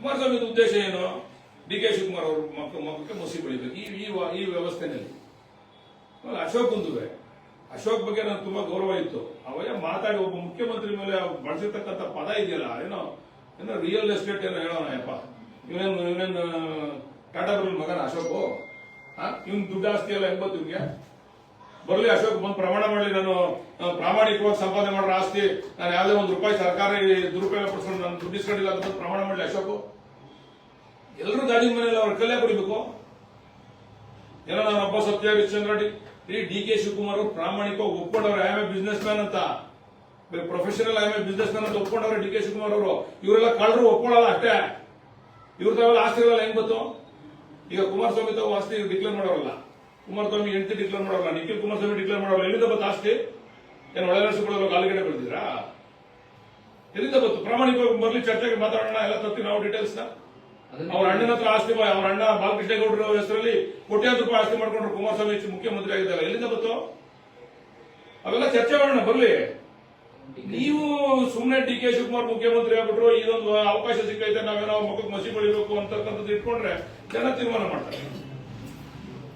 ಕುಮಾರಸ್ವಾಮಿ ಉದ್ದೇಶ ಏನು? D K Shivakumar ಅವರು ಮಕ್ಕಕ್ಕೆ ಮುಸಿ ಬೆಳಿಬೇಕು ಈ ವ್ಯವಸ್ಥೆನಲ್ಲಿ. ಅಶೋಕ್ ಕುಂದುವೆ, ಅಶೋಕ್ ಬಗ್ಗೆ ನನಗೆ ತುಂಬಾ ಗೌರವ ಇತ್ತು. ಅವಯ್ಯ ಮಾತಾಡಿ ಒಬ್ಬ ಮುಖ್ಯಮಂತ್ರಿ ಮೇಲೆ ಬಳಸಿರ್ತಕ್ಕಂಥ ಪದ ಇದೆಯಲ್ಲ, ಏನೋ ರಿಯಲ್ ಎಸ್ಟೇಟ್ ಏನೋ ಹೇಳೋಣ ಯಪ್ಪ, ಇವನೇನು ಟಾಟಾ ಬಿರ್ಲ್ ಮಗನ ಅಶೋಕ್, ಇವನ್ ದುಡ್ಡು ಆಸ್ತಿ ಎಲ್ಲ ಹೆಂಗ್ ಗೊತ್ತು ಇವ್ಗೆ? ಬರ್ಲಿ ಅಶೋಕ್ ಬಂದು ಪ್ರಮಾಣ ಮಾಡಲಿ, ನಾನು ಪ್ರಾಮಾಣಿಕವಾಗಿ ಸಂಪಾದನೆ ಮಾಡೋ ಆಸ್ತಿ ನಾನು ಯಾವುದೇ ಒಂದು ರೂಪಾಯಿ ಸರ್ಕಾರಿ ದುರುಪಯೋಗ ಪಡಿಸ್ಕೊಂಡು ನಾನು ದುಡ್ಡು ಇಸ್ಕೊಂಡಿಲ್ಲ ಅಂತ ಪ್ರಮಾಣ ಮಾಡಲಿ ಅಶೋಕ್. ಎಲ್ಲರೂ ಗಾಡಿ ಮನೆಯಲ್ಲಿ ಅವ್ರ ಕಲ್ಯಾಣ ಕುಡಿಬೇಕು. ಏನೋ ನಾನು ಒಬ್ಬ ಸತ್ಯ ಹರಿಶ್ಚಂದ್ರ ಡಿ ಕೆ ಶಿವಕುಮಾರ್ ಪ್ರಾಮಾಣಿಕವಾಗಿ ಒಪ್ಕೊಂಡವ್ರೆ I am A business man ಅಂತ, professional I am A business man ಅಂತ ಒಪ್ಕೊಂಡವ್ರೆ ಡಿ ಕೆ ಶಿವಕುಮಾರ್ ಅವರು. ಇವರೆಲ್ಲ ಕಳ್ಳರು ಒಪ್ಕೊಳ್ಳಲ್ಲ ಅಷ್ಟೇ. ಇವ್ರ ತಾವೆಲ್ಲ ಆಸ್ತಿಗಳೆಲ್ಲ ಹೆಂಗ್ ಗೊತ್ತು? ಈಗ ಕುಮಾರಸ್ವಾಮಿ ತಾವು ಆಸ್ತಿ ಡಿಕ್ಲೇರ್ ಮಾಡೋರಲ್ಲ, ಕುಮಾರಸ್ವಾಮಿ ಹೆಂಡತಿ ಡಿಕ್ಲೇರ್ ಮಾಡೋಲ್ಲ, ನಿಖಿಲ್ ಕುಮಾರಸ್ವಾಮಿ ಡಿಕ್ಲೇರ್ ಮಾಡೋಲ್ಲ. ಎಲ್ಲಿಂದ ಬತ್ತು ಆಸ್ತಿ? ಏನು ಒಳ್ಳೆ ನರ್ಸಿಕೊಳ್ಳಲು ಕಾಲಿಗಡೆ ಬೆಳೆದಿದ್ರಾ? ಎಲ್ಲಿಂದ ಬತ್ತು? ಪ್ರಾಮಾಣಿಕವಾಗಿ ಬರ್ಲಿ, ಚರ್ಚೆಗೆ ಮಾತಾಡೋಣ, ಎಲ್ಲ ತರ್ತೀವಿ ನಾವು ಡೀಟೇಲ್ಸ್ ನ. ಅವ್ರ ಅಣ್ಣನ ಹತ್ರ ಆಸ್ತಿ, ಅವ್ರ ಅಣ್ಣ ಬಾಲಕೃಷ್ಣೇಗೌಡರ ಹೆಸರಲ್ಲಿ ಕೋಟ್ಯಾಂತರ ರೂಪಾಯಿ ಆಸ್ತಿ ಮಾಡ್ಕೊಂಡ್ರು ಕುಮಾರಸ್ವಾಮಿ ಮುಖ್ಯಮಂತ್ರಿ ಆಗಿದ್ದಾಗ. ಎಲ್ಲಿಂದ ಬತ್ತು? ಅವೆಲ್ಲ ಚರ್ಚೆ ಮಾಡೋಣ ಬರ್ಲಿ. ನೀವು ಸುಮ್ಮನೆ ಡಿ ಕೆ ಶಿವಕುಮಾರ್ ಮುಖ್ಯಮಂತ್ರಿ ಆಗ್ಬಿಟ್ರು, ಇದೊಂದು ಅವಕಾಶ ಸಿಕ್ಕೈತೆ, ನಾವೇನೋ ಮಕ್ಕಳಿಗೆ ಮಸಿ ಬೆಳಿಬೇಕು ಅಂತಕ್ಕಂಥದ್ದು ಇಟ್ಕೊಂಡ್ರೆ ಜನ ತೀರ್ಮಾನ ಮಾಡ್ತಾರೆ.